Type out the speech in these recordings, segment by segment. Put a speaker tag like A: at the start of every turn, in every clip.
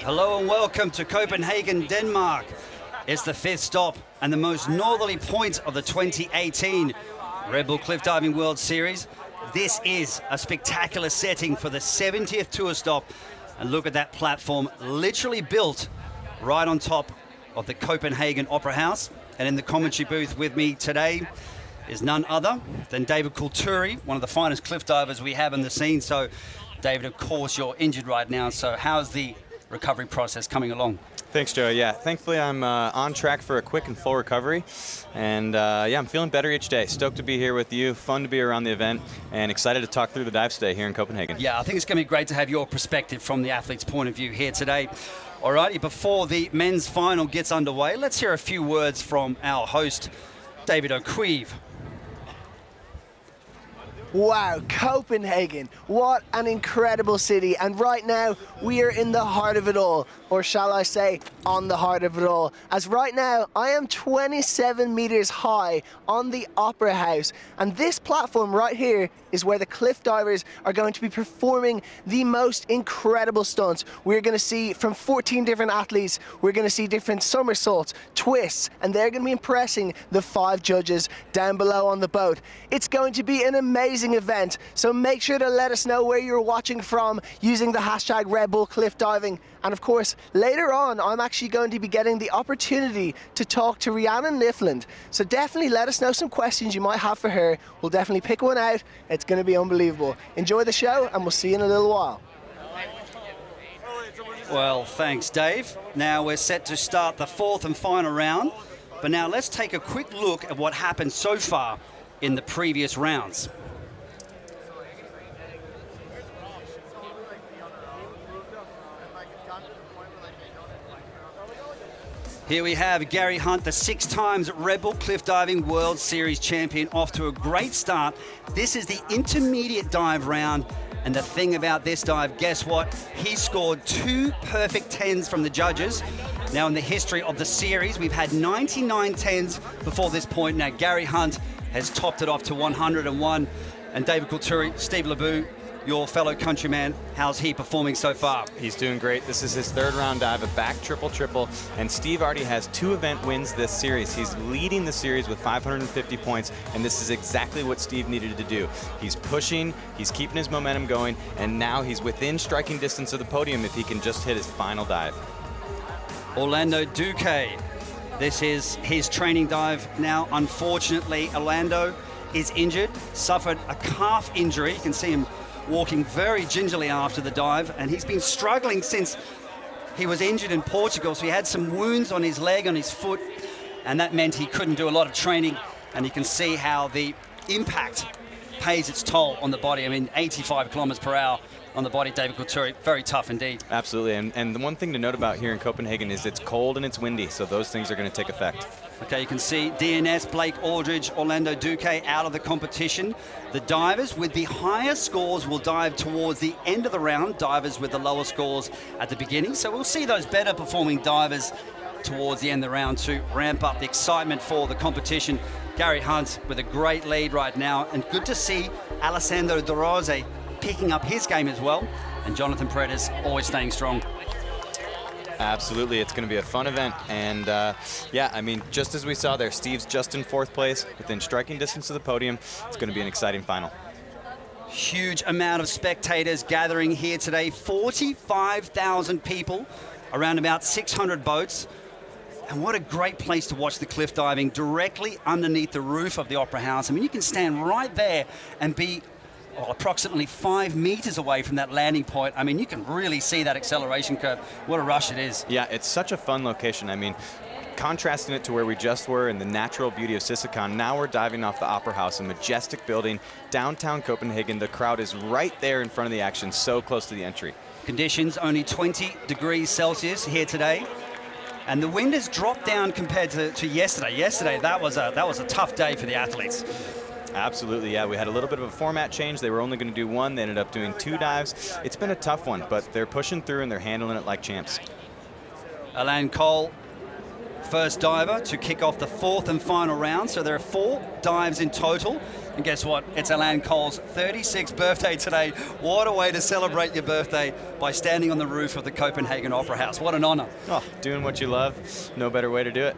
A: Hello and welcome to Copenhagen, Denmark. It's the 5th stop and the most northerly point of the 2018 Redbull Cliff Diving World Series. This is a spectacular setting for the 70th tour stop. And look at that platform, literally built right on top of the Copenhagen Opera House. And in the commentary booth with me today is none other than David Kulturi, one of the finest cliff divers we have in the scene. So, David, of course, you're injured right now. So how's the recovery process coming along?
B: Thanks, Joe. Yeah, thankfully I'm on track for a quick and full recovery, and yeah, I'm feeling better each day. Stoked to be here with you, fun to be around the event, and excited to talk through the dive today here in Copenhagen.
A: Yeah, I think it's going to be great to have your perspective from the athlete's point of view here today. Alrighty, before the men's final gets underway, let's hear a few words from our host, David O'Queeve.
C: Wow, Copenhagen, what an incredible city. And right now, we are in the heart of it all, or shall I say, on the heart of it all. As right now, I am 27 meters high on the Opera House. And this platform right here is where the cliff divers are going to be performing the most incredible stunts. We're going to see from 14 different athletes, we're going to see different somersaults, twists, and they're going to be impressing the 5 judges down below on the boat. It's going to be an amazing event, so make sure to let us know where you're watching from using the hashtag Redbull Cliff Diving. And of course, later on, I'm actually going to be getting the opportunity to talk to Rhiannon Nifland. So definitely let us know some questions you might have for her. We'll definitely pick one out. It's going to be unbelievable. Enjoy the show, and we'll see you in a little while.
A: Well, thanks, Dave. Now we're set to start the 4th and final round. But now let's take a quick look at what happened so far in the previous rounds. Here we have Gary Hunt, the 6 times Redbull Cliff Diving World Series champion, off to a great start. This is the intermediate dive round, and the thing about this dive, guess what? He scored 2 perfect 10s from the judges. Now in the history of the series, we've had 99 10s before this point. Now Gary Hunt has topped it off to 101. And David Kulturi, Steve Lebeau, your fellow countryman, how's he performing so far?
B: He's doing great. This is his 3rd round dive, a back triple-triple, and Steve already has 2 event wins this series. He's leading the series with 550 points, and this is exactly what Steve needed to do. He's pushing, he's keeping his momentum going, and now he's within striking distance of the podium if he can just hit his final dive.
A: Orlando Duque, this is his training dive now. Unfortunately, Orlando is injured, suffered a calf injury. You can see him walking very gingerly after the dive, and he's been struggling since he was injured in Portugal. So he had some wounds on his leg, on his foot, and that meant he couldn't do a lot of training. And you can see how the impact pays its toll on the body. I mean, 85 kilometers per hour on the body, David Kulturi, very tough indeed.
B: Absolutely, and the one thing to note about here in Copenhagen is it's cold and it's windy, so those things are going to take effect.
A: Okay, you can see DNS, Blake Aldridge, Orlando Duque out of the competition. The divers with the higher scores will dive towards the end of the round, divers with the lower scores at the beginning. So we'll see those better performing divers towards the end of the round to ramp up the excitement for the competition. Gary Hunt with a great lead right now, and good to see Alessandro De Rose picking up his game as well, and Jonathan Paredes always staying strong.
B: Absolutely, it's going to be a fun event, and yeah, I mean, just as we saw there, Steve's just in 4th place, within striking distance of the podium. It's going to be an exciting final.
A: Huge amount of spectators gathering here today, 45,000 people, around about 600 boats. And what a great place to watch the cliff diving, directly underneath the roof of the Opera House. I mean, you can stand right there and be approximately 5 meters away from that landing point. I mean, you can really see that acceleration curve. What a rush it is.
B: Yeah, it's such a fun location. I mean, contrasting it to where we just were in the natural beauty of Sissekon, now we're diving off the Opera House, a majestic building, downtown Copenhagen. The crowd is right there in front of the action, so close to the entry.
A: Conditions only 20 degrees Celsius here today. And the wind has dropped down compared to yesterday. Yesterday, that was a tough day for the athletes.
B: Absolutely, yeah. We had a little bit of a format change. They were only going to do one. They ended up doing 2 dives. It's been a tough one, but they're pushing through and they're handling it like champs.
A: Alain Cole, first diver to kick off the 4th and final round. So there are 4 dives in total. And guess what? It's Alain Cole's 36th birthday today. What a way to celebrate your birthday by standing on the roof of the Copenhagen Opera House. What an honor.
B: Oh, doing what you love, no better way to do it.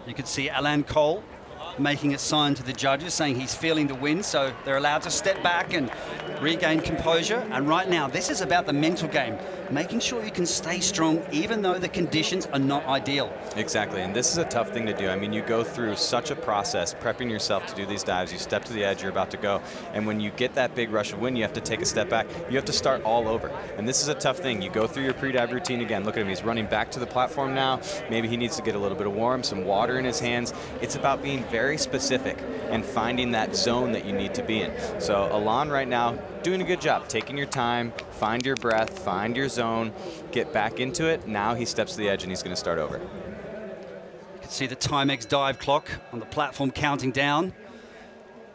A: You could see Alain Cole making a sign to the judges saying he's feeling the wind, so they're allowed to step back and regain composure. And right now, this is about the mental game, making sure you can stay strong even though the conditions are not ideal.
B: Exactly, and this is a tough thing to do. I mean, you go through such a process prepping yourself to do these dives. You step to the edge, you're about to go, and when you get that big rush of wind, you have to take a step back. You have to start all over, and this is a tough thing. You go through your pre-dive routine again. Look at him, he's running back to the platform now. Maybe he needs to get a little bit of warm, some water in his hands. It's about being very specific and finding that zone that you need to be in. So Alain right now doing a good job, taking your time, find your breath, find your zone, get back into it. Now he steps to the edge and he's going to start over.
A: You can see the Timex dive clock on the platform counting down.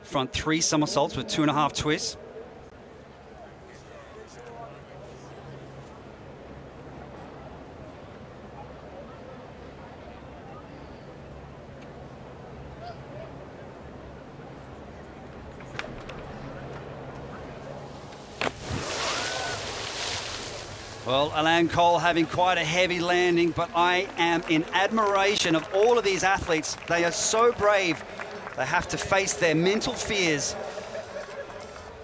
A: Front 3 somersaults with 2.5 twists. Well, Alain Cole having quite a heavy landing, but I am in admiration of all of these athletes. They are so brave. They have to face their mental fears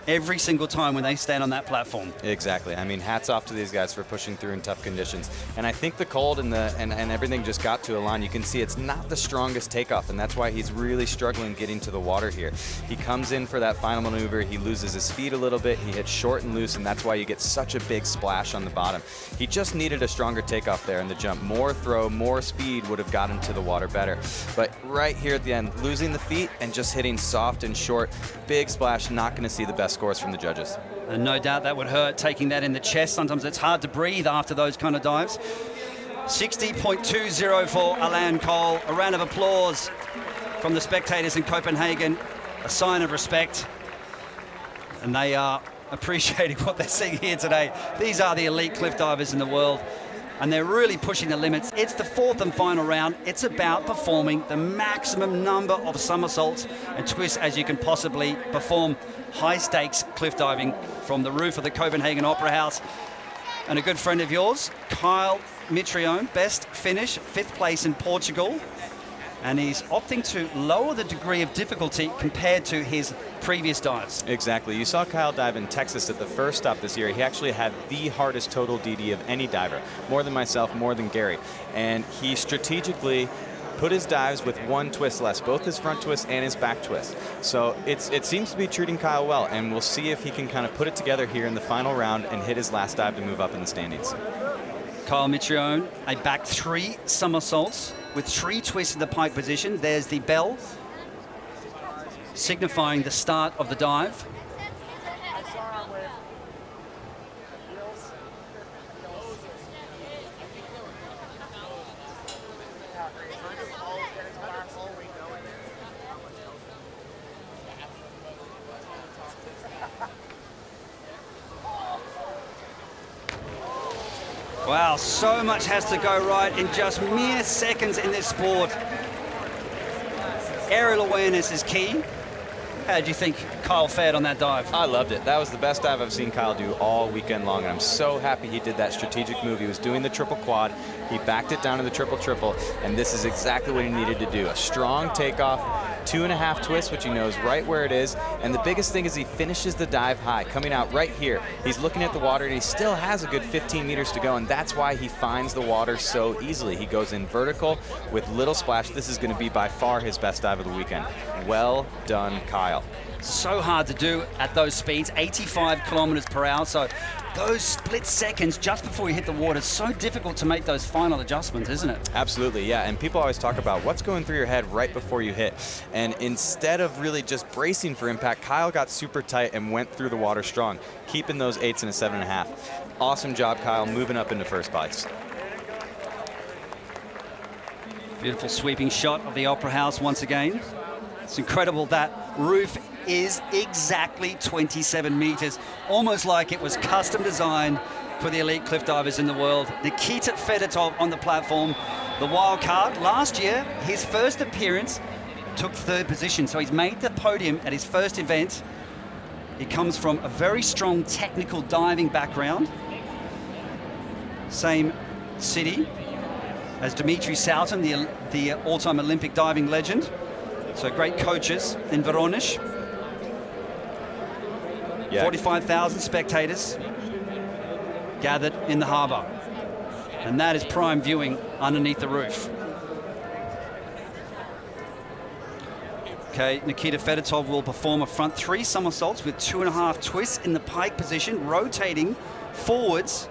A: every single time when they stand on that platform.
B: Exactly. I mean, hats off to these guys for pushing through in tough conditions. And I think the cold and everything just got to Alain. You can see it's not the strongest takeoff, and that's why he's really struggling getting to the water here. He comes in for that final maneuver. He loses his feet a little bit. He hits short and loose, and that's why you get such a big splash on the bottom. He just needed a stronger takeoff there in the jump. More throw, more speed would have gotten to the water better. But right here at the end, losing the feet and just hitting soft and short, big splash, not going to see the best scores from the judges.
A: And no doubt that would hurt, taking that in the chest. Sometimes it's hard to breathe after those kind of dives. 60.20 for Alain Cole. A round of applause from the spectators in Copenhagen, a sign of respect. And they are appreciating what they're seeing here today. These are the elite cliff divers in the world, and they're really pushing the limits. It's the 4th and final round. It's about performing the maximum number of somersaults and twists as you can possibly perform high-stakes cliff diving from the roof of the Copenhagen Opera House. And a good friend of yours, Kyle MITRIONE, best finish, 5th place in Portugal. And he's opting to lower the degree of difficulty compared to his previous dives.
B: Exactly. You saw Kyle dive in Texas at the first stop this year. He actually had the hardest total DD of any diver, more than myself, more than Gary. And he strategically put his dives with 1 twist less, both his front twist and his back twist. So it seems to be treating Kyle well, and we'll see if he can kind of put it together here in the final round and hit his last dive to move up in the standings.
A: Kyle MITRIONE, a back 3 somersaults with 3 twists in the pike position. There's the bell signifying the start of the dive. Wow, so much has to go right in just mere seconds in this sport. Aerial awareness is key, How do you think Kyle fared on that dive?
B: I loved it. That was the best dive I've seen Kyle do all weekend long, and I'm so happy he did that strategic move. He was doing the triple quad, he backed it down to the triple triple, and this is exactly what he needed to do. A strong takeoff, 2.5 twists, which he knows right where it is, and the biggest thing is he finishes the dive high, coming out right here. He's looking at the water, and he still has a good 15 meters to go, and that's why he finds the water so easily. He goes in vertical with little splash. This is going to be by far his best dive of the weekend. Well done, Kyle.
A: So hard to do at those speeds, 85 kilometers per hour. So those split seconds just before you hit the water, so difficult to make those final adjustments, isn't it?
B: Absolutely, yeah. And people always talk about what's going through your head right before you hit. And instead of really just bracing for impact, Kyle got super tight and went through the water strong, keeping those 8s and a 7.5. Awesome job, Kyle, moving up into first place.
A: Beautiful sweeping shot of the Opera House once again. It's incredible that roof is exactly 27 meters, almost like it was custom designed for the elite cliff divers in the world. Nikita Fedotov on the platform, the wild card. Last year, his first appearance took 3rd position, so he's made the podium at his first event. He comes from a very strong technical diving background. Same city as Dimitri Salton, the all-time Olympic diving legend. So great coaches in Voronezh.
B: Yeah.
A: 45,000 spectators gathered in the harbor. And that is prime viewing underneath the roof. Okay, Nikita Fedotov will perform a front 3 somersaults with 2.5 twists in the pike position, rotating forwards.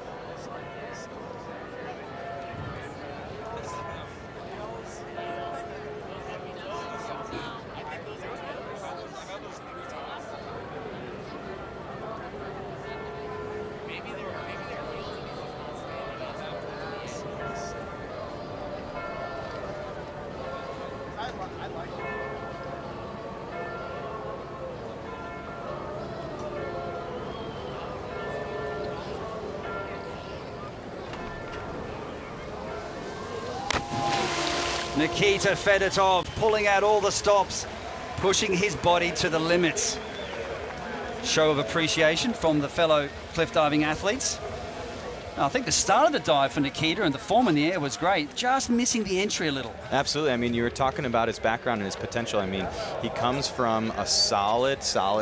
A: Nikita Fedotov pulling out all the stops, pushing his body to the limits. Show of appreciation from the fellow cliff diving athletes. I think the start of the dive for Nikita and the form in the air was great, just missing the entry a little.
B: Absolutely. I mean, you were talking about his background and his potential. I mean, he comes from a solid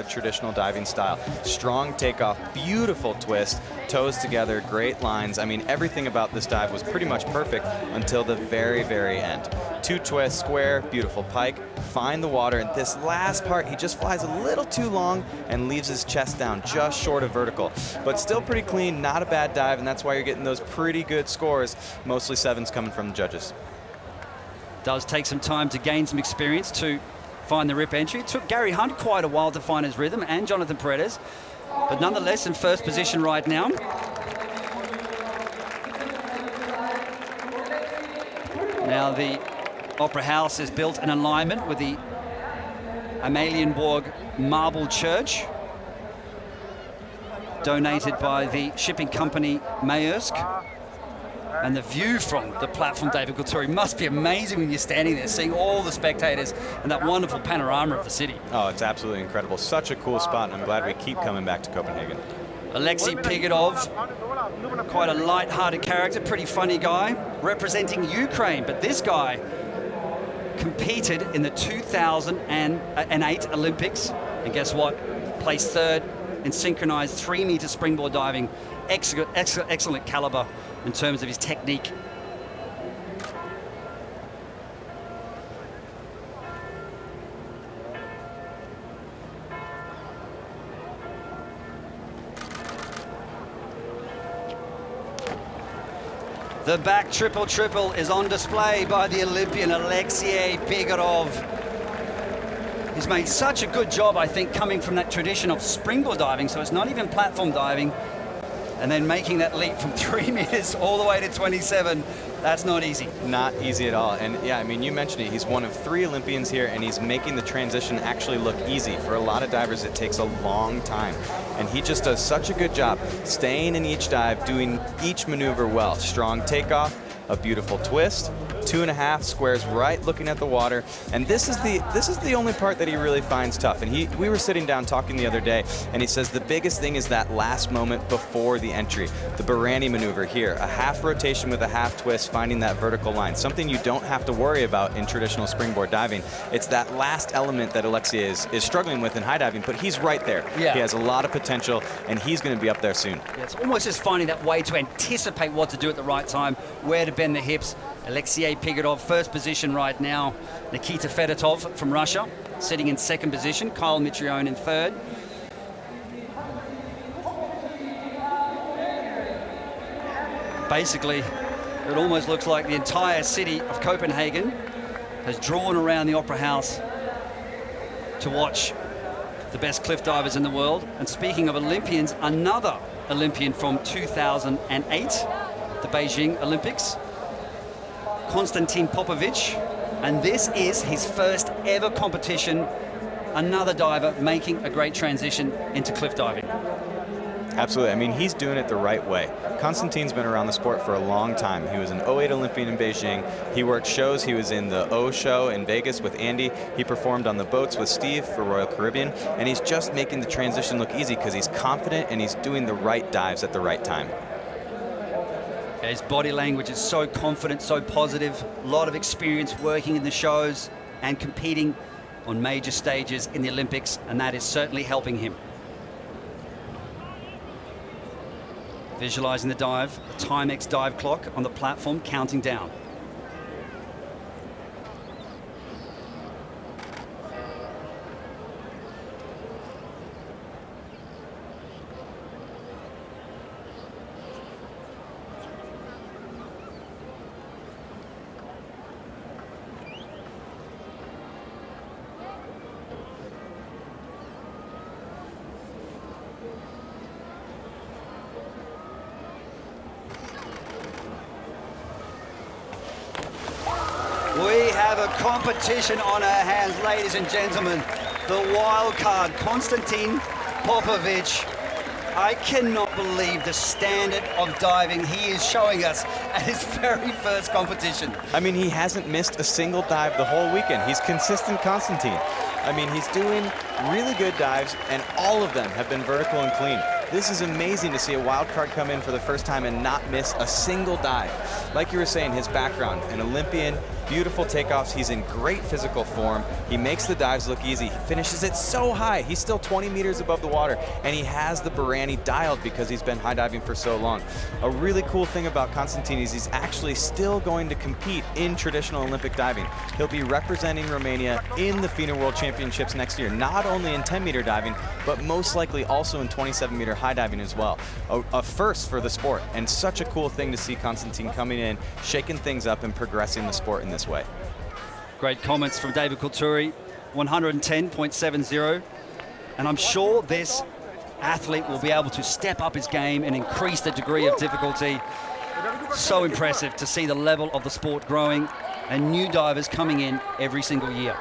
B: traditional diving style. Strong takeoff, beautiful twist, toes together, great lines. I mean, everything about this dive was pretty much perfect until the very, very end. 2 twists, square, beautiful pike, find the water, and this last part, he just flies a little too long and leaves his chest down just short of vertical. But still pretty clean, not a bad dive, and that's why you're getting those pretty good scores, mostly 7s coming from the judges.
A: Does take some time to gain some experience to find the rip entry. It took Gary Hunt quite a while to find his rhythm, and Jonathan Paredes, but nonetheless in first position right now. Now the Opera House is built in alignment with the Amalienborg Marble Church, donated by the shipping company Maersk. And the view from the platform, David Gutturi, must be amazing when you're standing there seeing all the spectators and that wonderful panorama of the city.
B: Oh, it's absolutely incredible. Such a cool spot, and I'm glad we keep coming back to Copenhagen.
A: Alexei Pigodov, quite a light-hearted character, pretty funny guy, representing Ukraine. But this guy competed in the 2008 Olympics, and guess what? Placed 3rd in synchronized 3-meter springboard diving. Excellent caliber in terms of his technique. The back triple is on display by the Olympian Alexei Pigodov. He's made such a good job, I think, coming from that tradition of springboard diving, so it's not even platform diving, and then making that leap from 3 meters all the way to 27. That's not easy.
B: Not easy at all. And yeah, I mean, you mentioned it. He's one of 3 Olympians here, and he's making the transition actually look easy. For a lot of divers, it takes a long time. And he just does such a good job staying in each dive, doing each maneuver well. Strong takeoff, a beautiful twist, 2.5, squares right looking at the water. And this is the only part that he really finds tough. And we were sitting down talking the other day, and he says the biggest thing is that last moment before the entry. The Barani maneuver here, a half rotation with a half twist, finding that vertical line. Something you don't have to worry about in traditional springboard diving. It's that last element that Alexei is struggling with in high diving, but he's right there.
A: Yeah.
B: He has a lot of potential, and he's going to be up there soon.
A: Yeah, it's almost just finding that way to anticipate what to do at the right time, where to bend the hips. Alexei Pigodov, first position right now. Nikita Fedotov from Russia, sitting in second position. Kyle MITRIONE in third. Basically, it almost looks like the entire city of Copenhagen has drawn around the Opera House to watch the best cliff divers in the world. And speaking of Olympians, another Olympian from 2008, the Beijing Olympics, Konstantin Popovic, and this is his first ever competition. Another diver making a great transition into cliff diving.
B: Absolutely. I mean, he's doing it the right way. Konstantin's been around the sport for a long time. He was an 08 Olympian in Beijing. He worked shows. He was in the O show in Vegas with Andy. He performed on the boats with Steve for Royal Caribbean. And he's just making the transition look easy because he's confident and he's doing the right dives at the right time.
A: His body language is so confident, so positive. A lot of experience working in the shows and competing on major stages in the Olympics, and that is certainly helping him. Visualizing the dive, the Timex dive clock on the platform counting down. We have a competition on our hands, ladies and gentlemen. The wild card, Konstantin Popovic. I cannot believe the standard of diving he is showing us at his very first competition.
B: I mean, he hasn't missed a single dive the whole weekend. He's consistent Konstantin. I mean, he's doing really good dives, and all of them have been vertical and clean. This is amazing to see a wild card come in for the first time and not miss a single dive. Like you were saying, his background, an Olympian, beautiful takeoffs. He's in great physical form. He makes the dives look easy. He finishes it so high. He's still 20 meters above the water, and he has the Barani dialed because he's been high diving for so long. A really cool thing about Konstantin is he's actually still going to compete in traditional Olympic diving. He'll be representing Romania in the FINA World Championships next year, not only in 10-meter diving, but most likely also in 27-meter high diving as well. A first for the sport, and such a cool thing to see Konstantin coming in, shaking things up and progressing the sport in this way.
A: Great comments from David Kulturi, 110.70. And I'm sure this athlete will be able to step up his game and increase the degree of difficulty. So impressive to see the level of the sport growing and new divers coming in every single year.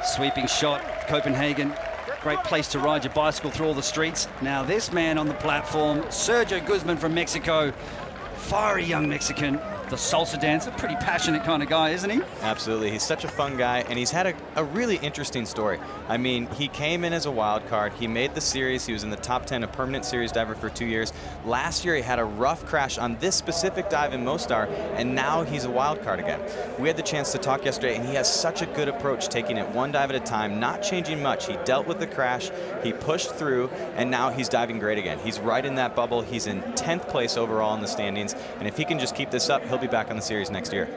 A: Sweeping shot, Copenhagen. Great place to ride your bicycle through all the streets. Now this man on the platform, Sergio GUZMAN from Mexico. Fiery young Mexican, the salsa dancer, pretty passionate kind of guy, isn't he?
B: Absolutely, he's such a fun guy, and he's had a really interesting story. I mean, he came in as a wild card, he made the series, he was in the top 10, a permanent series diver for 2 years. Last year he had a rough crash on this specific dive in Mostar, and now he's a wild card again. We had the chance to talk yesterday, and he has such a good approach, taking it one dive at a time, not changing much. He dealt with the crash, he pushed through, and now he's diving great again. He's right in that bubble, he's in 10th place overall in the standings, and if he can just keep this up, he'll be back on the series next year.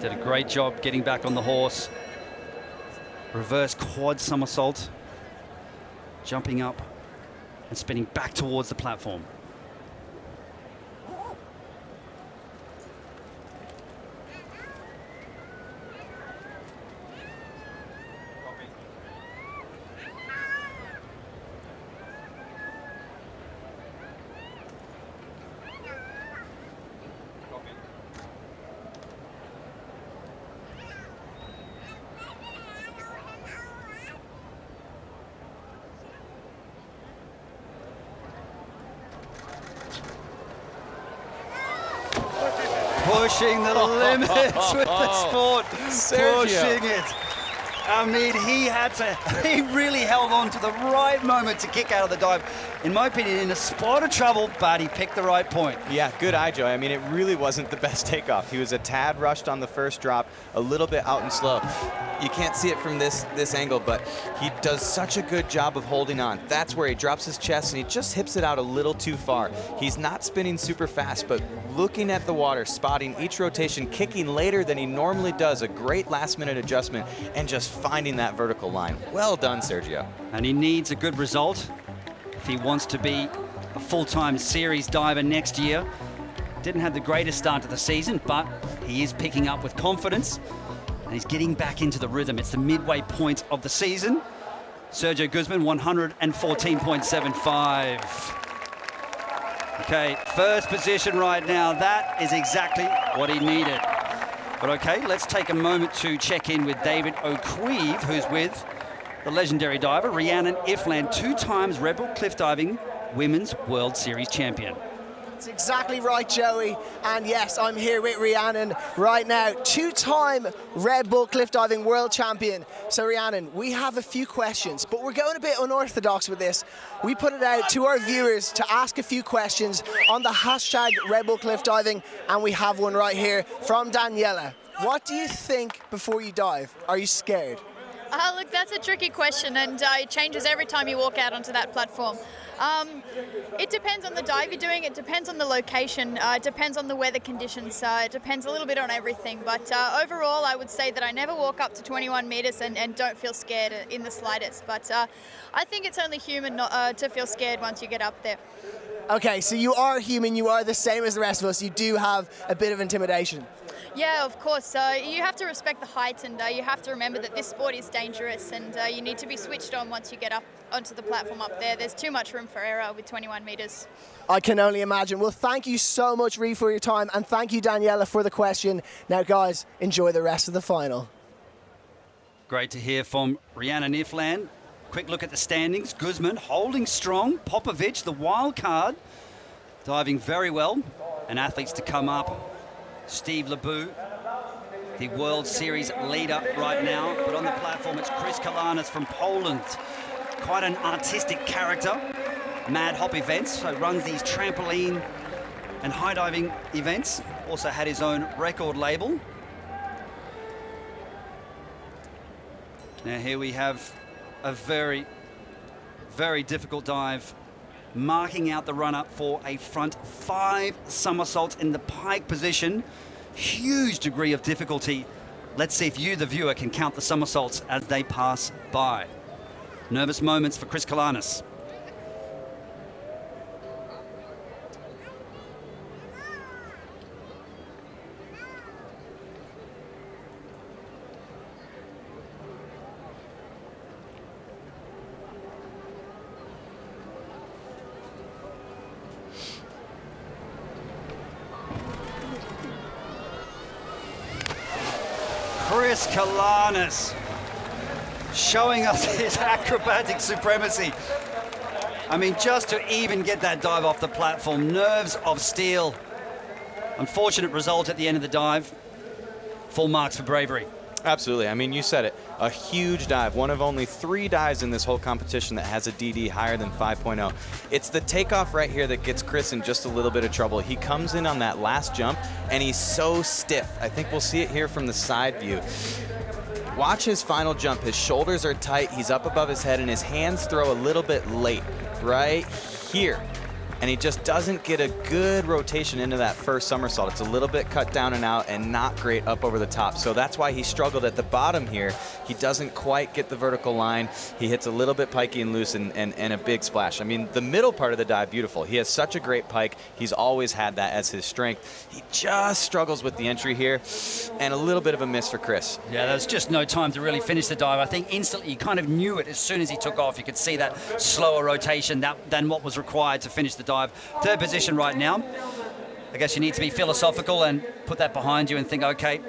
A: Did a great job getting back on the horse. Reverse quad somersault. Jumping up and spinning back towards the platform. pushing the limits with the sport.
B: Sergio.
A: Pushing it. I mean, he really held on to the right moment to kick out of the dive. In my opinion, in a spot of trouble, but he picked the right point.
B: Yeah, good eye, Joey. I mean, it really wasn't the best takeoff. He was a tad rushed on the first drop, a little bit out and slow. You can't see it from this angle, but he does such a good job of holding on. That's where he drops his chest and he just hips it out a little too far. He's not spinning super fast, but looking at the water, spotting each rotation, kicking later than he normally does, a great last-minute adjustment, and just finding that vertical line. Well done, Sergio.
A: And he needs a good result if he wants to be a full-time series diver next year. Didn't have the greatest start to the season, but he is picking up with confidence and he's getting back into the rhythm. It's the midway point of the season. Sergio GUZMAN, 114.75. Okay, first position right now. That is exactly what he needed. But okay, let's take a moment to check in with David O'Queeve, who's with the legendary diver Rhiannon Ifland, 2 times Redbull cliff diving Women's World Series champion.
C: That's exactly right, Joey. And yes, I'm here with Rhiannon right now, 2-time Redbull cliff diving world champion. So Rhiannon, we have a few questions, but we're going a bit unorthodox with this. We put it out to our viewers to ask a few questions on the hashtag Redbull cliff diving, and we have one right here from Daniela. What do you think before you dive? Are you scared?
D: Look, that's a tricky question, and it changes every time you walk out onto that platform. It depends on the dive you're doing, it depends on the location, it depends on the weather conditions, it depends a little bit on everything. But overall, I would say that I never walk up to 21 meters and don't feel scared in the slightest. But I think it's only human not, to feel scared once you get up there.
C: Okay, so you are human, you are the same as the rest of us, you do have a bit of intimidation.
D: Yeah, of course. You have to respect the height, and you have to remember that this sport is dangerous, and you need to be switched on once you get up onto the platform up there. There's too much room for error with 21 meters.
C: I can only imagine. Well, thank you so much, Rhi, for your time, and thank you, Daniela, for the question. Now, guys, enjoy the rest of the final.
A: Great to hear from Rhiannon Ifland. Quick look at the standings. GUZMAN holding strong. Popovic, the wild card, diving very well. And athletes to come up. Steve Lebeau, the World Series leader right now. But on the platform, it's Chris Kalanis from Poland. Quite an artistic character. Mad hop events, so runs these trampoline and high diving events. Also had his own record label. Now here we have a very, very difficult dive, marking out the runner for a front 5 somersaults in the pike position. Huge degree of difficulty. Let's see if you, the viewer, can count the somersaults as they pass by. Nervous moments for Chris Kalanis. Chris Kalanis showing us his acrobatic supremacy. I mean, just to even get that dive off the platform, nerves of steel. Unfortunate result at the end of the dive. Full marks for bravery.
B: Absolutely. I mean, you said it. A huge dive. One of only 3 dives in this whole competition that has a DD higher than 5.0. It's the takeoff right here that gets Chris in just a little bit of trouble. He comes in on that last jump, and he's so stiff. I think we'll see it here from the side view. Watch his final jump. His shoulders are tight. He's up above his head, and his hands throw a little bit late right here. And he just doesn't get a good rotation into that first somersault. It's a little bit cut down and out and not great up over the top. So that's why he struggled at the bottom here. He doesn't quite get the vertical line. He hits a little bit pikey and loose and a big splash. I mean, the middle part of the dive, beautiful. He has such a great pike. He's always had that as his strength. He just struggles with the entry here and a little bit of a miss for Chris.
A: Yeah, there's just no time to really finish the dive. I think instantly he kind of knew it as soon as he took off. You could see that slower rotation than what was required to finish the dive. Third position right now. I guess you need to be philosophical and put that behind you and think, okay,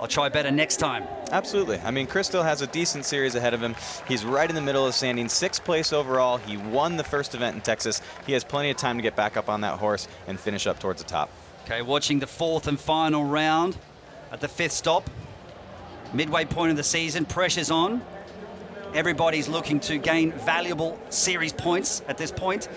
A: I'll try better next time.
B: Absolutely. I mean, Chris still has a decent series ahead of him. He's right in the middle of the standing, 6th place overall. He won the first event in Texas. He has plenty of time to get back up on that horse and finish up towards the top.
A: Okay, watching the fourth and final round at the fifth stop. Midway point of the season, pressure's on. Everybody's looking to gain valuable series points at this point.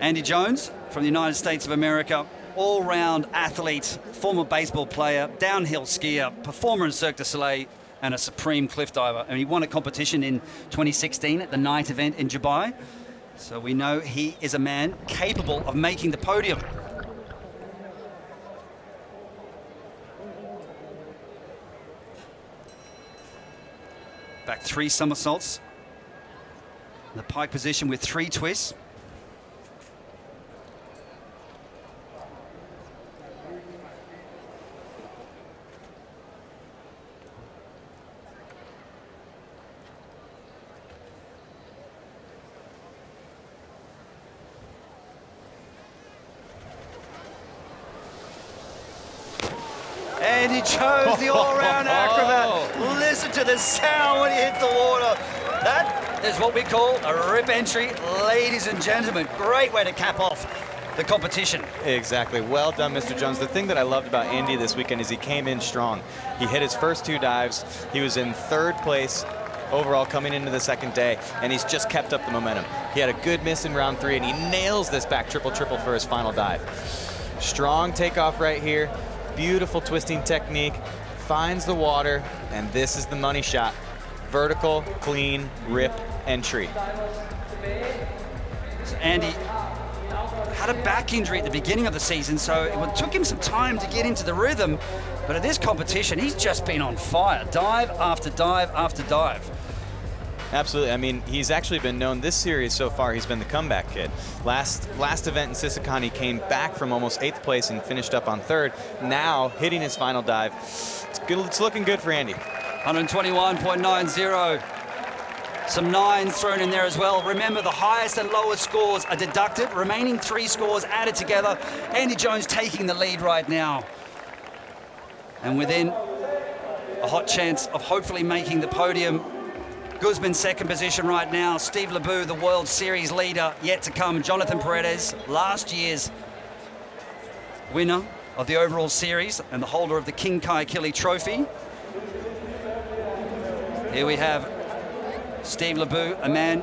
A: Andy Jones from the United States of America, all-round athlete, former baseball player, downhill skier, performer in Cirque du Soleil, and a supreme cliff diver. And he won a competition in 2016 at the night event in Dubai. So we know he is a man capable of making the podium. Back 3 somersaults. The pike position with 3 twists. And he chose the all-round acrobat. Listen to the sound when he hit the water. That is what we call a rip entry, ladies and gentlemen. Great way to cap off the competition.
B: Exactly. Well done, Mr. Jones. The thing that I loved about Andy this weekend is he came in strong. He hit his first 2 dives. He was in 3rd place overall coming into the second day, and he's just kept up the momentum. He had a good miss in round 3, and he nails this back triple-triple for his final dive. Strong takeoff right here. Beautiful twisting technique, finds the water, and this is the money shot. Vertical, clean, rip entry.
A: So Andy had a back injury at the beginning of the season, so it took him some time to get into the rhythm, but at this competition, he's just been on fire. Dive after dive after dive.
B: Absolutely. I mean, he's actually been known this series so far. He's been the comeback kid. Last event in Sissekon, he came back from almost 8th place and finished up on 3rd. Now hitting his final dive. It's looking good for Andy.
A: 121.90. Some 9s thrown in there as well. Remember, the highest and lowest scores are deducted. Remaining 3 scores added together. Andy Jones taking the lead right now. And within a hot chance of hopefully making the podium. GUZMAN 2nd position right now. Steve Lebeau, the World Series leader, yet to come. Jonathan Paredes, last year's winner of the overall series and the holder of the King Kaikili Trophy. Here we have Steve Lebeau, a man,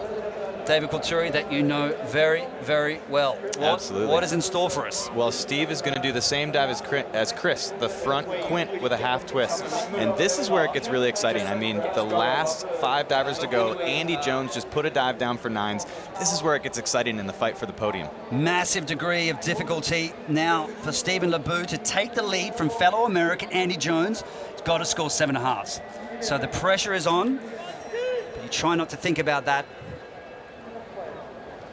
A: David Kulturi, that you know very, very well.
B: Absolutely.
A: What is in store for us?
B: Well, Steve is going to do the same dive as Chris, the front quint with a half twist. And this is where it gets really exciting. I mean, the last 5 divers to go, Andy Jones just put a dive down for 9s. This is where it gets exciting in the fight for the podium.
A: Massive degree of difficulty now for Stephen Lebeau to take the lead from fellow American Andy Jones. He's got to score 7.5. So the pressure is on. But you try not to think about that.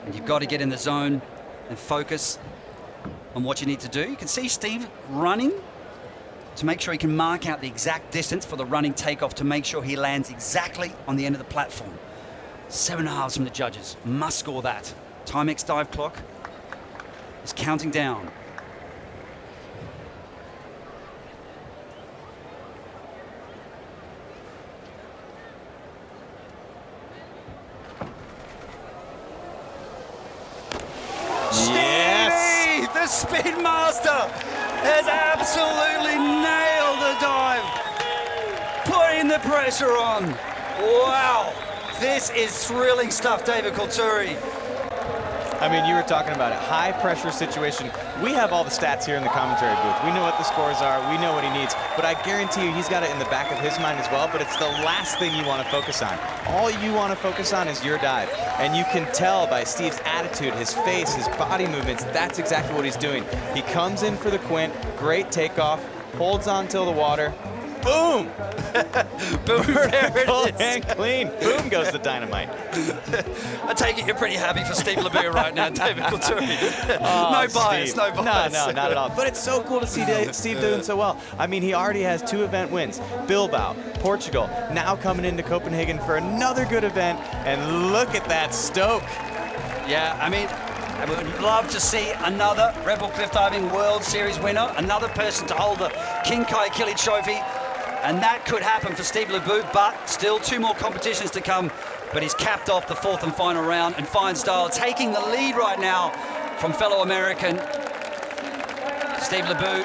A: And you've got to get in the zone and focus on what you need to do. You can see Steve running to make sure he can mark out the exact distance for the running takeoff to make sure he lands exactly on the end of the platform. 7.5 from the judges. Must score that. Timex dive clock is counting down.
B: Yes!
A: The Spin Master has absolutely nailed the dive. Putting the pressure on. Wow. This is thrilling stuff, David Kulturi.
B: I mean, you were talking about it. High pressure situation. We have all the stats here in the commentary booth. We know what the scores are. We know what he needs. But I guarantee you he's got it in the back of his mind as well. But it's the last thing you want to focus on. All you want to focus on is your dive. And you can tell by Steve's attitude, his face, his body movements, that's exactly what he's doing. He comes in for the quint. Great takeoff. Holds on till the water. Boom!
A: Boom, there it is.
B: And clean. Boom goes the dynamite.
A: I take it you're pretty happy for Steve Lebeau right now, David Kulturi.
B: Oh,
A: no bias,
B: Steve.
A: no bias.
B: No, not at all. But it's so cool to see Steve doing so well. I mean, he already has 2 event wins. Bilbao, Portugal, now coming into Copenhagen for another good event. And look at that stoke.
A: Yeah, I mean, I would love to see another Redbull Cliff Diving World Series winner, another person to hold the King Kaikili Trophy. And that could happen for Steve Lebeau, but still 2 more competitions to come. But he's capped off the 4th and final round in fine style, taking the lead right now from fellow American Steve Lebeau,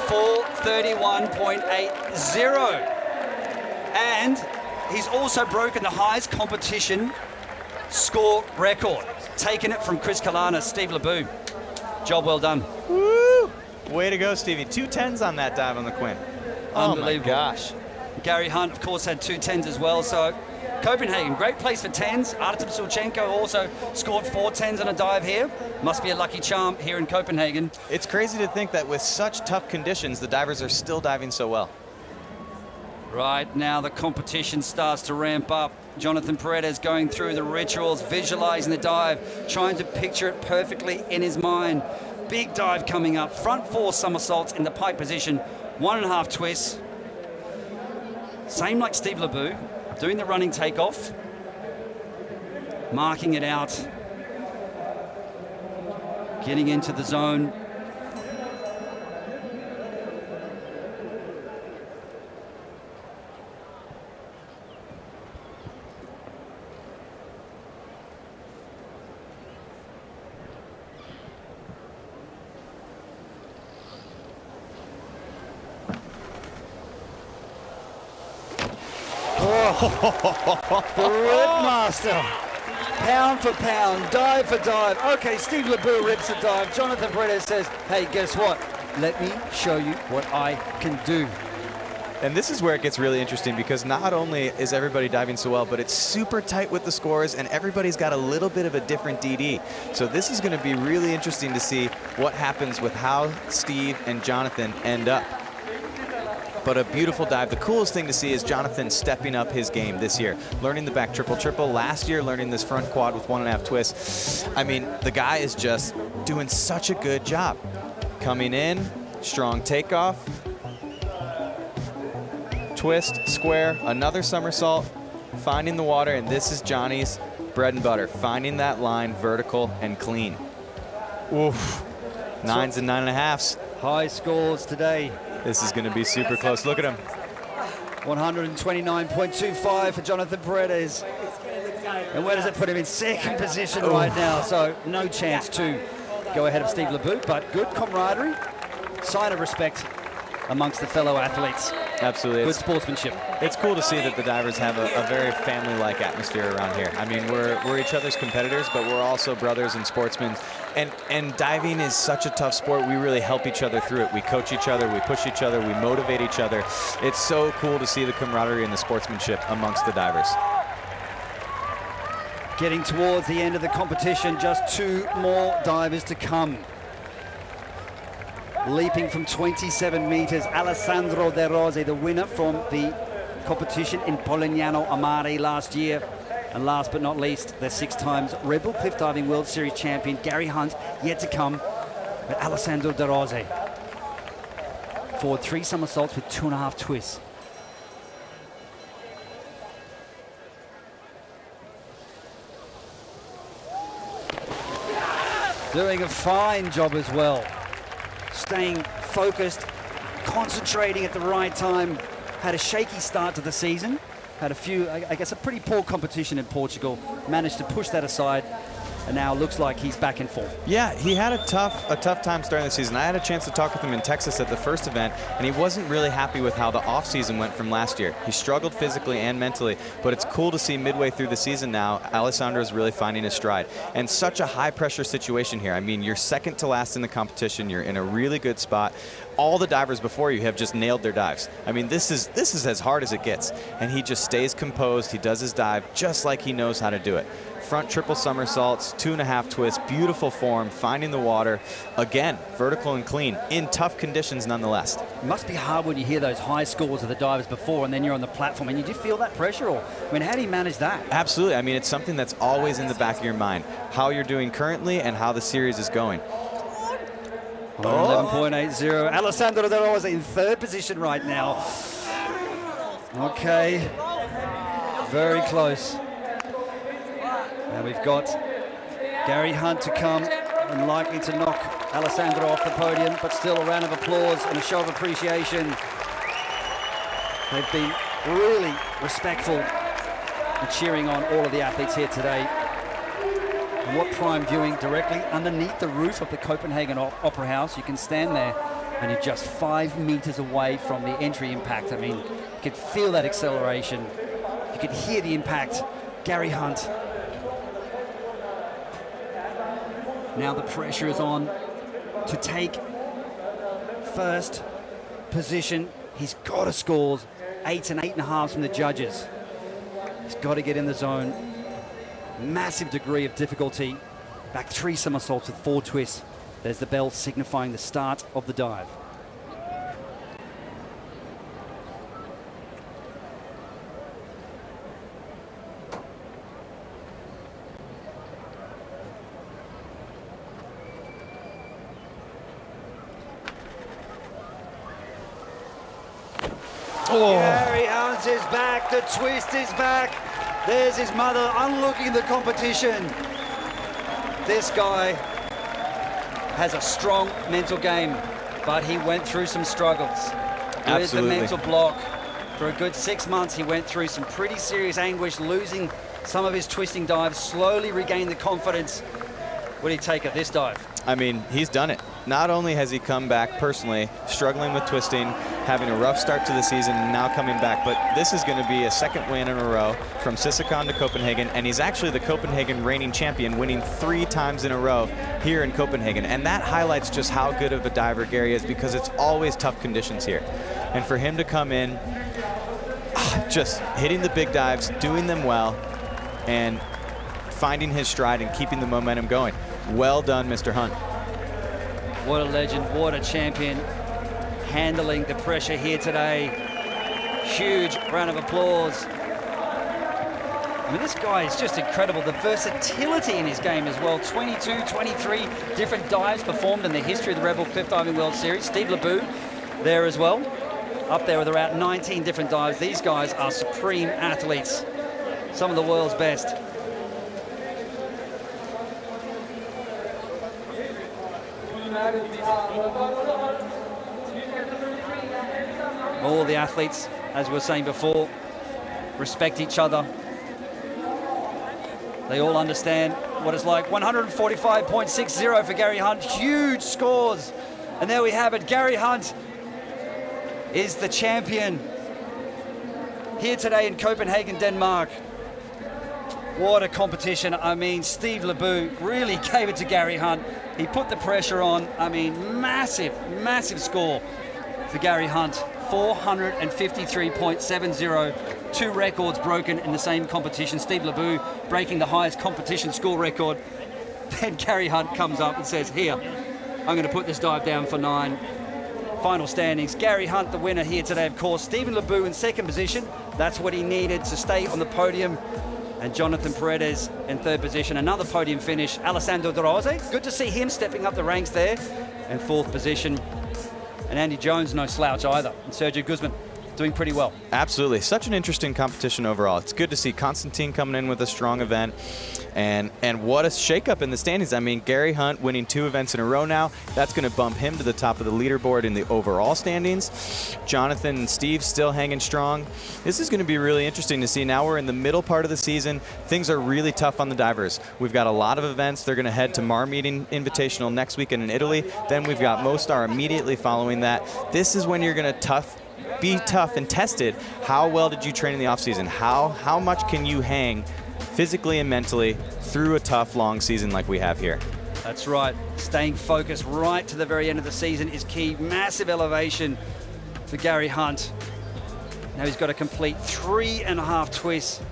A: 431.80. And he's also broken the highest competition score record, taking it from Chris Kalana. Steve Lebeau, job well done.
B: Woo! Way to go, Stevie. 2 10s on that dive on the Quinn.
A: Unbelievable.
B: Oh my gosh.
A: Gary Hunt, of course, had 2 10s as well. So Copenhagen, great place for 10s. Artem Sulchenko also scored 4 10s on a dive here. Must be a lucky charm here in Copenhagen.
B: It's crazy to think that with such tough conditions, the divers are still diving so well.
A: Right now, the competition starts to ramp up. Jonathan Paredes going through the rituals, visualizing the dive, trying to picture it perfectly in his mind. Big dive coming up. Front 4 somersaults in the pike position. 1.5 twists. Same like Steve Lebeau, doing the running takeoff, marking it out, getting into the zone.
E: The Ripmaster, pound for pound, dive for dive. Okay, Steve Lebeau rips the dive. Jonathan Paredes says, hey, guess what? Let me show you what I can do.
B: And this is where it gets really interesting, because not only is everybody diving so well, but it's super tight with the scores, and everybody's got a little bit of a different DD. So this is going to be really interesting to see what happens with how Steve and Jonathan end up. But a beautiful dive. The coolest thing to see is Jonathan stepping up his game this year. Learning the back triple-triple. Last year, learning this front quad with 1.5 twists. I mean, the guy is just doing such a good job. Coming in, strong takeoff. Twist, square, another somersault, finding the water, and this is Johnny's bread and butter. Finding that line vertical and clean. Oof. 9s and 9.5s.
E: High scores today.
B: This is going to be super close. Look at him.
E: 129.25 for Jonathan Paredes. And where does it put him? In second position right now, so no chance to go ahead of Steve Lebeau, but good camaraderie, sign of respect amongst the fellow athletes.
B: Absolutely.
E: Good sportsmanship.
B: It's cool to see that the divers have a very family-like atmosphere around here. I mean, we're each other's competitors, but we're also brothers and sportsmen. And diving is such a tough sport. We really help each other through it. We coach each other, we push each other, we motivate each other. It's so cool to see the camaraderie and the sportsmanship amongst the divers.
E: Getting towards the end of the competition, just 2 more divers to come. Leaping from 27 meters, Alessandro De Rose, the winner from the competition in Polignano a Mare last year. And last but not least, the 6 times Redbull Cliff Diving World Series champion, Gary Hunt, yet to come, but Alessandro De Rose. Forward 3 somersaults with 2.5 twists. Doing a fine job as well. Staying focused, concentrating at the right time. Had a shaky start to the season. Had a few, I guess, a pretty poor competition in Portugal. Managed to push that aside, and now looks like he's back in form.
B: Yeah, he had a tough time starting the season. I had a chance to talk with him in Texas at the first event, and he wasn't really happy with how the off-season went from last year. He struggled physically and mentally, but it's cool to see midway through the season now, Alessandro's really finding his stride. And such a high-pressure situation here. I mean, you're second to last in the competition. You're in a really good spot. All the divers before you have just nailed their dives. I mean, this is as hard as it gets. And he just stays composed. He does his dive just like he knows how to do it. Front triple somersaults, 2.5 twists, beautiful form, finding the water. Again, vertical and clean, in tough conditions nonetheless.
E: It must be hard when you hear those high scores of the divers before and then you're on the platform. And you do feel that pressure? Or, I mean, how do you manage that?
B: Absolutely. I mean, it's something that's always in the back of your mind. How you're doing currently and how the series is going.
E: 11.80. Alessandro De Rose in 3rd position right now. Okay. Very close. Now we've got Gary Hunt to come and likely to knock Alessandro off the podium, but still a round of applause and a show of appreciation. They've been really respectful and cheering on all of the athletes here today. And what prime viewing directly underneath the roof of the Copenhagen Opera House. You can stand there and you're just 5 meters away from the entry impact. I mean, you could feel that acceleration. You could hear the impact. Gary Hunt. Now the pressure is on to take first position. He's got to score 8 and 8.5 from the judges. He's got to get in the zone. Massive degree of difficulty. Back 3 somersaults with 4 twists. There's the bell signifying the start of the dive. Gary Hunt is back, the twist is back. There's his mother unlooking the competition. This guy has a strong mental game, but he went through some struggles. With the mental block. For a good 6 months, he went through some pretty serious anguish, losing some of his twisting dives, slowly regained the confidence. What do you take at this dive?
B: I mean, he's done it. Not only has he come back personally, struggling with twisting, having a rough start to the season, and now coming back, but this is going to be a 2nd win in a row from Sisikon to Copenhagen, and he's actually the Copenhagen reigning champion, winning 3 times in a row here in Copenhagen. And that highlights just how good of a diver Gary is, because it's always tough conditions here. And for him to come in, just hitting the big dives, doing them well, and finding his stride and keeping the momentum going. Well done, Mr. Hunt.
E: What a legend, what a champion, handling the pressure here today. Huge round of applause. I mean, this guy is just incredible. The versatility in his game as well. 22, 23 different dives performed in the history of the Redbull Cliff Diving World Series. Steve Lebeau there as well, up there with around 19 different dives. These guys are supreme athletes, some of the world's best. All the athletes, as we were saying before, respect each other. They all understand what it's like. 145.60 for Gary Hunt, huge scores. And there we have it, Gary Hunt is the champion here today in Copenhagen, Denmark. What a competition. I mean, Steve Lebeau really gave it to Gary Hunt. He put the pressure on. I mean, massive, massive score for Gary Hunt. 453.70. 2 records broken in the same competition. Steve Lebeau breaking the highest competition score record. Then Gary Hunt comes up and says, here, I'm going to put this dive down for 9. Final standings. Gary Hunt, the winner here today, of course. Stephen Lebeau in 2nd position. That's what he needed to stay on the podium. And Jonathan Paredes in 3rd position. Another podium finish. Alessandro De Rose. Good to see him stepping up the ranks there. And 4th position. And Andy Jones, no slouch either. And Sergio GUZMAN doing pretty well.
B: Absolutely. Such an interesting competition overall. It's good to see Constantine coming in with a strong event. And what a shakeup in the standings. I mean, Gary Hunt winning 2 events in a row now. That's going to bump him to the top of the leaderboard in the overall standings. Jonathan and Steve still hanging strong. This is going to be really interesting to see. Now we're in the middle part of the season. Things are really tough on the divers. We've got a lot of events. They're going to head to Marmeeting Invitational next weekend in Italy. Then we've got Mostar immediately following that. This is when you're going to be tough and tested. How well did you train in the offseason? How much can you hang physically and mentally through a tough, long season like we have here?
E: That's right. Staying focused right to the very end of the season is key. Massive elevation for Gary Hunt. Now he's got to complete 3.5 twists,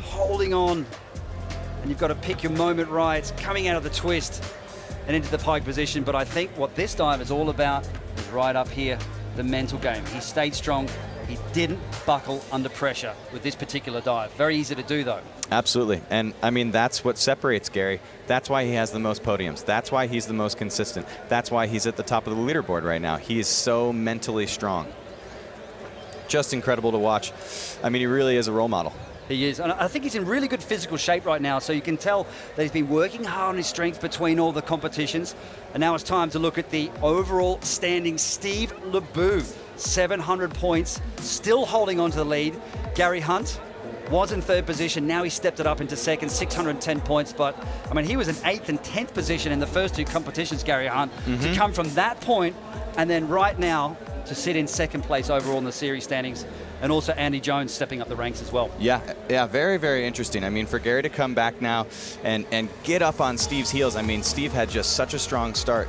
E: holding on. And you've got to pick your moment right, coming out of the twist and into the pike position. But I think what this dive is all about is right up here, the mental game. He stayed strong. He didn't buckle under pressure with this particular dive. Very easy to do, though.
B: Absolutely. And, I mean, that's what separates Gary. That's why he has the most podiums. That's why he's the most consistent. That's why he's at the top of the leaderboard right now. He is so mentally strong. Just incredible to watch. I mean, he really is a role model.
E: He is. And I think he's in really good physical shape right now, so you can tell that he's been working hard on his strength between all the competitions. And now it's time to look at the overall standing. Steve Lebeau, 700 points, still holding on to the lead. Gary Hunt was in 3rd position. Now he stepped it up into 2nd, 610 points. But, I mean, he was in 8th and 10th position in the first 2 competitions, Gary Hunt. To come from that point And then right now, to sit in second place overall in the series standings, and also Andy Jones stepping up the ranks as well.
B: Yeah, very, very interesting. I mean, for Gary to come back now and get up on Steve's heels, I mean, Steve had just such a strong start.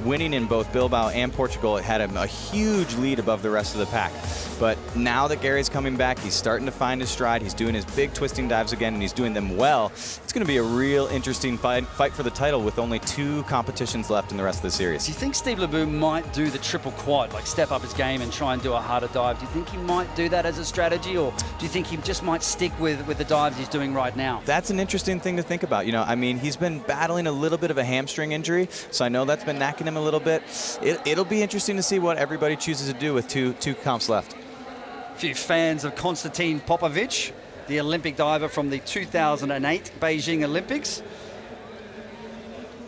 B: Winning in both Bilbao and Portugal, it had him a huge lead above the rest of the pack. But now that Gary's coming back, he's starting to find his stride. He's doing his big twisting dives again, and he's doing them well. It's going to be a real interesting fight for the title with only 2 competitions left in the rest of the series.
E: Do you think Steve Lebeau might do the triple quad, like step up his game and try and do a harder dive? Do you think he might do that as a strategy, or do you think he just might stick with the dives he's doing right now?
B: That's an interesting thing to think about. You know, I mean, he's been battling a little bit of a hamstring injury, so I know that's been knacking him a little bit. It'll be interesting to see what everybody chooses to do with two comps left.
E: A few fans of Konstantin Popovic, the Olympic diver from the 2008 Beijing Olympics.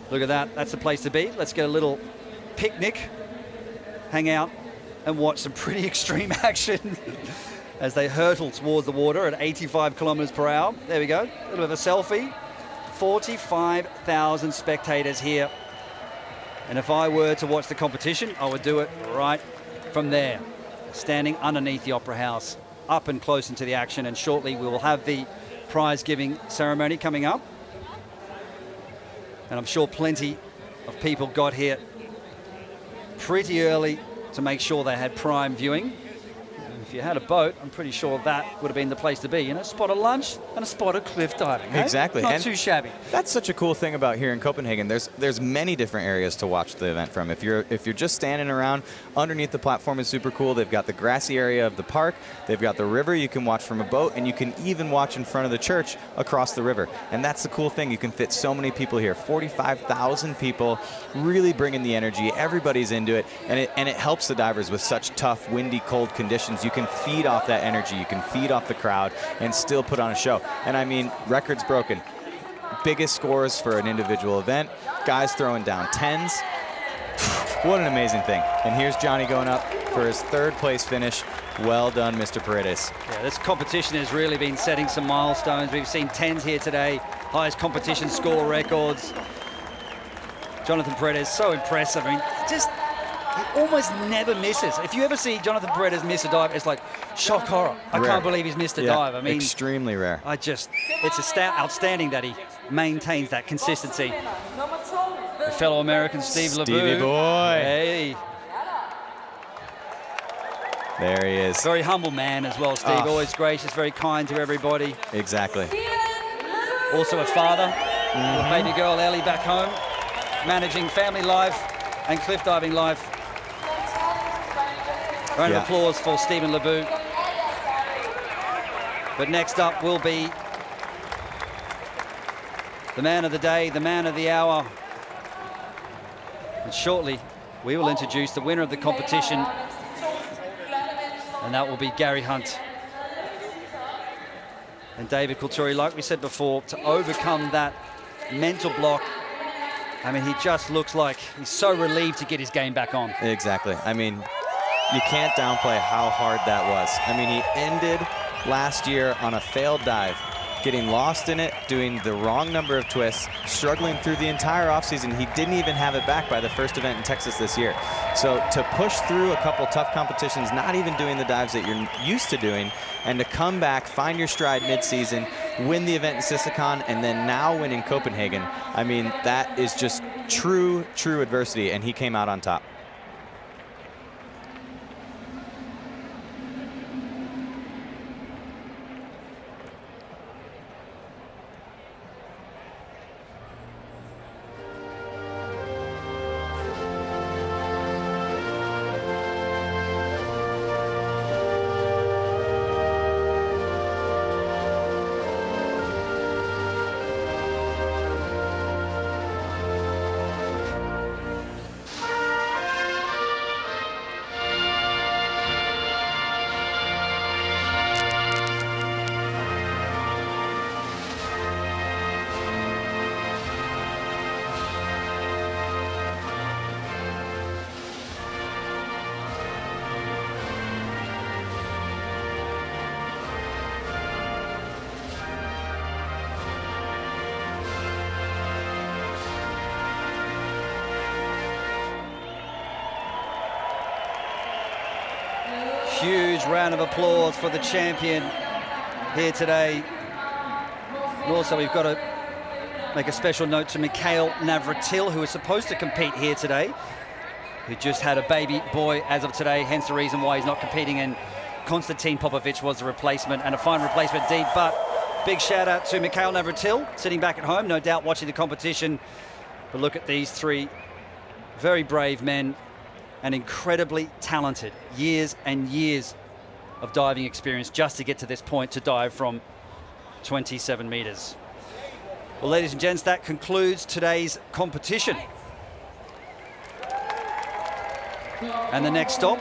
E: Look at that, that's the place to be. Let's get a little picnic, hang out and watch some pretty extreme action as they hurtle towards the water at 85 kilometers per hour. There we go, a little bit of a selfie. 45,000 spectators here. And if I were to watch the competition, I would do it right from there, standing underneath the Opera House, up and close into the action. And shortly we will have the prize-giving ceremony coming up. And I'm sure plenty of people got here pretty early to make sure they had prime viewing. And if you had a boat, I'm pretty sure that would have been the place to be. You know, a spot of lunch and a spot of cliff diving. Hey?
B: Exactly.
E: Not
B: and
E: too shabby.
B: That's such a cool thing about here in Copenhagen. There's many different areas to watch the event from. If you're just standing around underneath the platform, is super cool. They've got the grassy area of the park. They've got the river you can watch from a boat, and you can even watch in front of the church across the river. And that's the cool thing. You can fit so many people here. 45,000 people, really bringing the energy. Everybody's into it, and it helps the divers with such tough, windy, cold conditions. You can feed off that energy. You can feed off the crowd and still put on a show. And I mean, records broken. Biggest scores for an individual event. Guys throwing down 10s. What an amazing thing. And here's Johnny going up for his 3rd place finish. Well done, Mr. Paredes.
E: Yeah, this competition has really been setting some milestones. We've seen 10s here today, highest competition score records. Jonathan Paredes, so impressive. I mean, he almost never misses. If you ever see Jonathan Paredes miss a dive, it's like shock horror. I
B: Rare.
E: can't believe he's missed a dive. I mean,
B: extremely rare.
E: It's outstanding that he maintains that consistency. A fellow American, Steve Lebeau.
B: Stevie boy.
E: Hey.
B: There he is.
E: Very humble man as well, Steve. Always gracious, very kind to everybody.
B: Exactly.
E: Also a father, with baby girl Ellie back home, managing family life and cliff diving life. Round of applause for Stephen Lebeau. But next up will be the man of the day, the man of the hour. And shortly, we will introduce the winner of the competition, and that will be Gary Hunt. And David Kulturi, like we said before, to overcome that mental block, I mean, he just looks like he's so relieved to get his game back on.
B: Exactly. I mean, you can't downplay how hard that was. I mean, he ended last year on a failed dive, getting lost in it, doing the wrong number of twists, struggling through the entire offseason. He didn't even have it back by the first event in Texas this year. So to push through a couple tough competitions, not even doing the dives that you're used to doing, and to come back, find your stride mid-season, win the event in Sisychon, and then now win in Copenhagen, I mean, that is just true adversity, and he came out on top.
A: huge round of applause for the champion here today. And also, we've got to make a special note to Mikhail Navratil, who is supposed to compete here today, who just had a baby boy as of today, hence the reason why he's not competing, and Konstantin Popovic was the replacement, and a fine replacement indeed. But big shout out to Mikhail Navratil, sitting back at home, no doubt watching the competition. But look at these three very brave men and incredibly talented. Years and years of diving experience just to get to this point, to dive from 27 meters. Well, ladies and gents, that concludes today's competition. And the next stop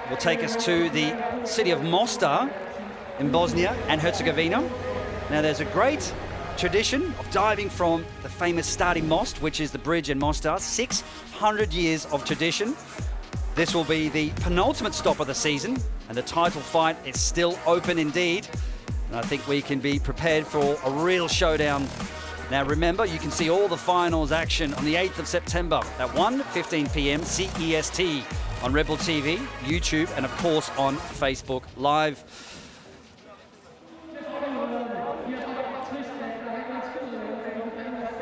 A: will take us to the city of Mostar in Bosnia and Herzegovina. Now, there's a great tradition of diving from the famous Stari Most, which is the bridge in Mostar. 600 years of tradition. This will be the penultimate stop of the season, and the title fight is still open indeed. And I think we can be prepared for a real showdown. Now remember, you can see all the finals action on the 8th of September at 1:15 p.m. CEST on Redbull TV, YouTube, and of course on Facebook Live.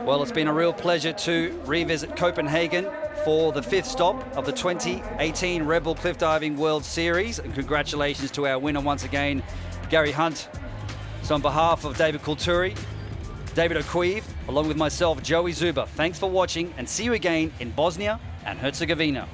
A: Well, it's been a real pleasure to revisit Copenhagen for the 5th stop of the 2018 Redbull Cliff Diving World Series. And congratulations to our winner once again, Gary Hunt. So on behalf of David Kulturi, David O'Queeve, along with myself, Joey Zuber, thanks for watching, and see you again in Bosnia and Herzegovina.